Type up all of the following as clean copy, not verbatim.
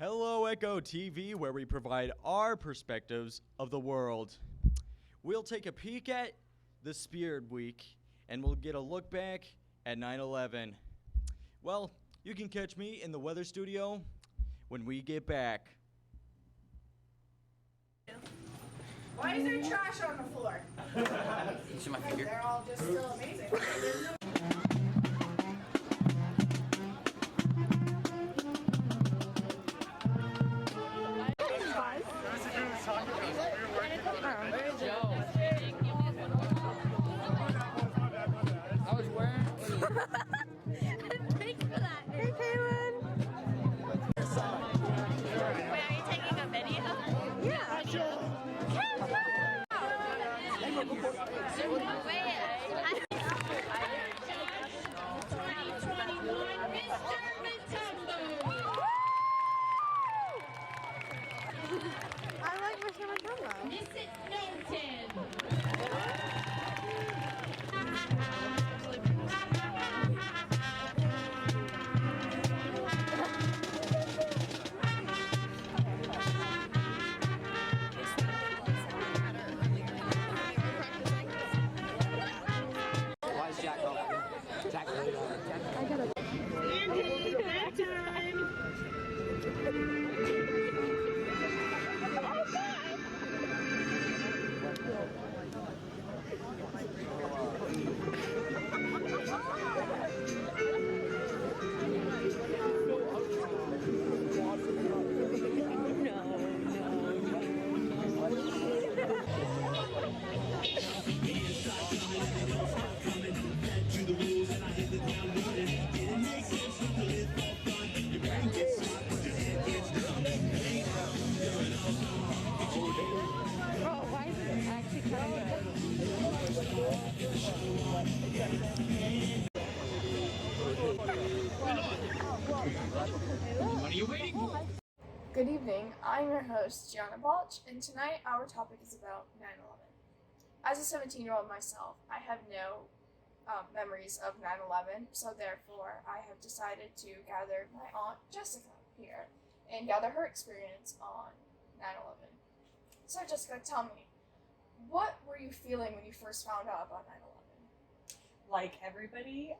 Hello, Echo TV, where we provide our perspectives of the world. We'll take a peek at the Spirit Week, and we'll get a look back at 9/11. Well, you can catch me in the weather studio when we get back. Why is there trash on the floor? See my finger? They're all just still amazing. I was wearing. Thanks for that. Hey, Kaylin. Wait, are you taking a video? Yeah. I like Mr. Matumbo. Miss it, Milton. Why is Jack off? Jack really off. Andy, back time. Oh, why is it actually cutting? Good evening, I'm your host, Gianna Balch, and tonight our topic is about 9/11. As a 17-year-old myself, I have no memories of 9/11, so therefore I have decided to gather my aunt Jessica here and gather her experience on 9/11. So Jessica, tell me, what were you feeling when you first found out about 9/11? Like everybody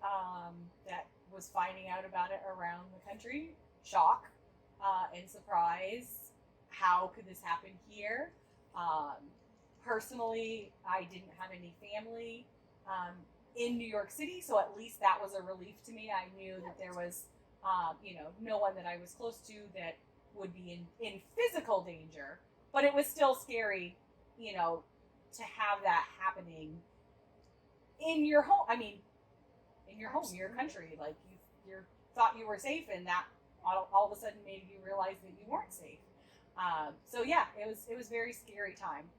that was finding out about it around the country, shock and surprise. How could this happen here? Personally, I didn't have any family in New York City, so at least that was a relief to me. I knew that there was, no one that I was close to that would be in physical danger, but it was still scary, to have that happening in your home. I mean, in your home, your country. Like you thought you were safe, and that all of a sudden made you realize that you weren't safe. So yeah, it was very scary time.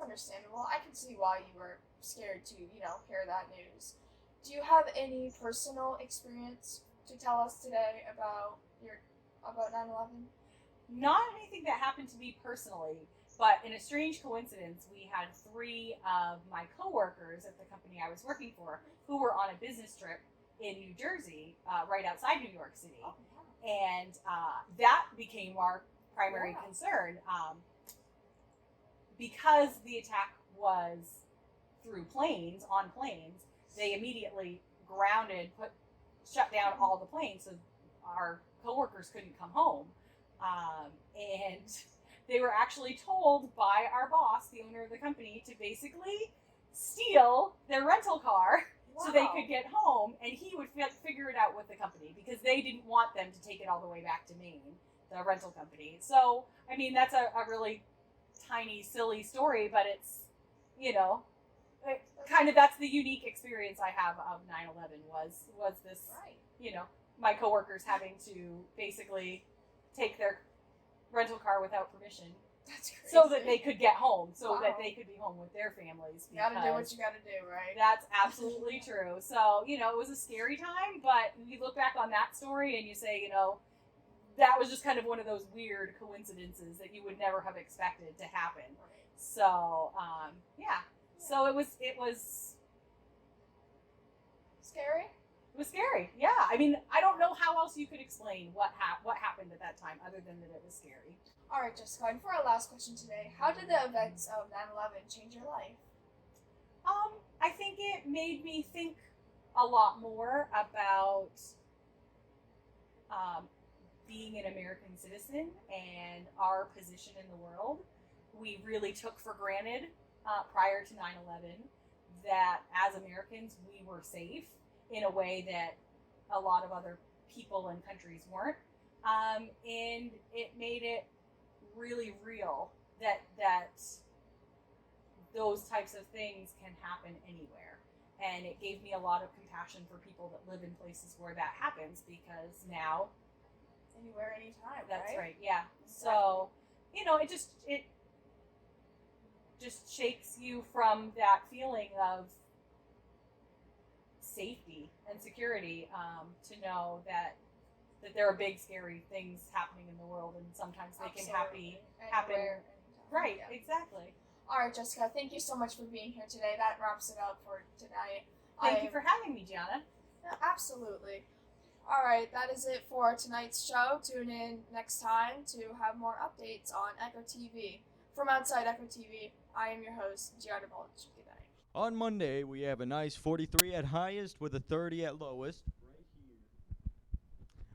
Understandable. I can see why you were scared to, hear that news. Do you have any personal experience to tell us today about 9/11? Not anything that happened to me personally, but in a strange coincidence, we had 3 of my coworkers at the company I was working for who were on a business trip in New Jersey, right outside New York City. Oh, And that became our primary concern because the attack was through planes, on planes. They immediately grounded, shut down all the planes, so our coworkers couldn't come home. And they were actually told by our boss, the owner of the company, to basically steal their rental car so they could get home, and he would figure it out with the company because they didn't want them to take it all the way back to Maine, the rental company. So, I mean, that's a really tiny, silly story, but it's, that's the unique experience I have of 9/11 was this, my coworkers having to basically take their rental car without permission. That's crazy. So that they could get home, so that they could be home with their families. You gotta do what you gotta do, right? That's absolutely true. So, it was a scary time, but you look back on that story and you say, that was just kind of one of those weird coincidences that you would never have expected to happen. So, yeah. So it was Scary? It was scary. Yeah. I mean, I don't know know how else you could explain what happened at that time other than that it was scary. All right, Jessica. And for our last question today, how did the events of 9/11 change your life? I think it made me think a lot more about being an American citizen and our position in the world. We really took for granted prior to 9/11 that as Americans we were safe in a way that a lot of other people and countries weren't. And it made it really real that those types of things can happen anywhere. And it gave me a lot of compassion for people that live in places where that happens, because now Anywhere, anytime. that's right, yeah. So, you know, it just shakes you from that feeling of safety and security, to know that there are big scary things happening in the world, and sometimes they can happen. Anywhere, anytime. Right, Yeah. exactly. All right, Jessica. Thank you so much for being here today. That wraps it up for tonight. Thank you for having me, Gianna. Yeah, absolutely. All right, that is it for tonight's show. Tune in next time to have more updates on Echo TV. From outside Echo TV, I am your host, Gianna Balch. Good night. On Monday, we have a nice 43 at highest with a 30 at lowest. Right here.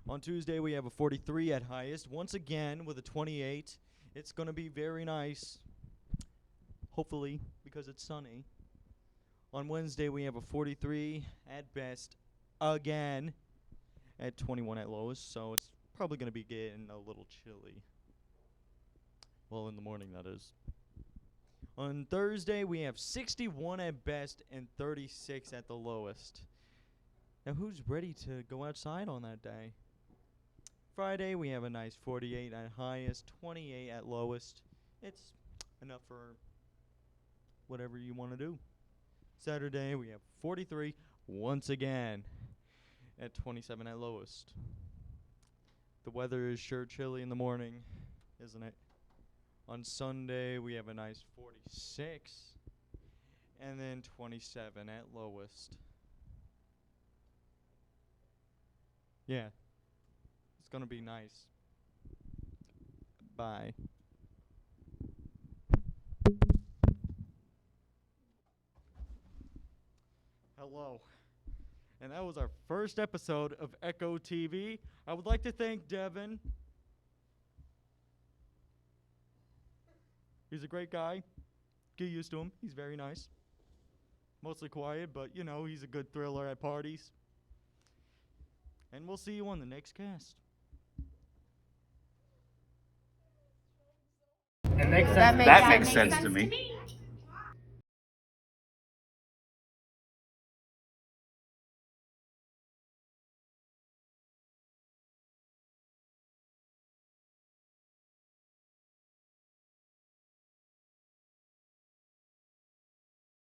On Tuesday, we have a 43 at highest, once again with a 28. It's going to be very nice, hopefully, because it's sunny. On Wednesday, we have a 43 at best, again, at 21 at lowest, so it's probably going to be getting a little chilly. Well, in the morning, that is. On Thursday, we have 61 at best and 36 at the lowest. Now, who's ready to go outside on that day? Friday, we have a nice 48 at highest, 28 at lowest. It's enough for whatever you want to do. Saturday, we have 43 once again at 27 at lowest. The weather is sure chilly in the morning, isn't it? On Sunday, we have a nice 46 and then 27 at lowest. Yeah, it's going to be nice. Bye. Hello. And that was our first episode of Echo TV. I would like to thank Devin. He's a great guy. Get used to him. He's very nice. Mostly quiet, but you know, he's a good thriller at parties. And we'll see you on the next cast. That makes sense to me.